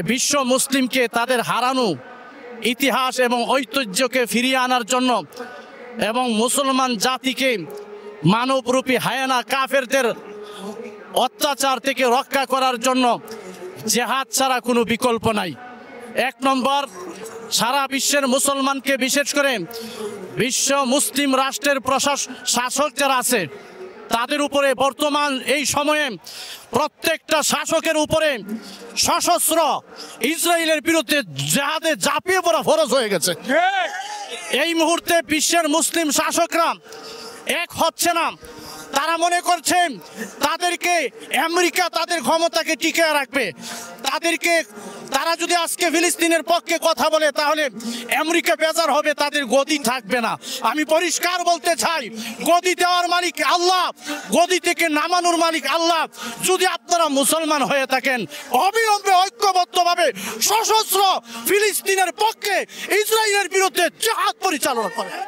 বিশ্ব মুসলিমকে তাদের হারানো ইতিহাস এবং ঐতিহ্যকে ফিরিয়ে আনার জন্য এবং মুসলমান জাতিকে মানবরূপী হায়ানা কাফেরদের অত্যাচার থেকে রক্ষা করার জন্য জিহাদ ছাড়া কোনো বিকল্প নাই। এক নম্বর, সারা বিশ্বের মুসলমানকে, বিশেষ করে বিশ্ব মুসলিম রাষ্ট্রের শাসক যারা আছে তাদের উপরে বর্তমান এই সময়ে প্রত্যেকটা শাসকের উপরে সশস্ত্র ইসরায়েলের বিরুদ্ধে জিহাদে ঝাঁপিয়ে পড়া ফরজ হয়ে গেছে। এই মুহূর্তে বিশ্বের মুসলিম শাসকরা এক হচ্ছে না। তারা মনে করছেন তাদেরকে আমেরিকা তাদের ক্ষমতাকে টিকিয়ে রাখবে। তারা যদি আজকে ফিলিস্তিনের পক্ষে কথা বলে তাহলে আমেরিকা বেজার হবে, তাদের গদি থাকবে না। আমি পরিষ্কার বলতে চাই, গদি দেওয়ার মালিক আল্লাহ, গদি থেকে নামানোর মালিক আল্লাহ। যদি আপনারা মুসলমান হয়ে থাকেন, অবিলম্বে ঐক্যবদ্ধভাবে সশস্ত্র ফিলিস্তিনের পক্ষে ইসরায়েলের বিরুদ্ধে জিহাদ পরিচালনা করেন।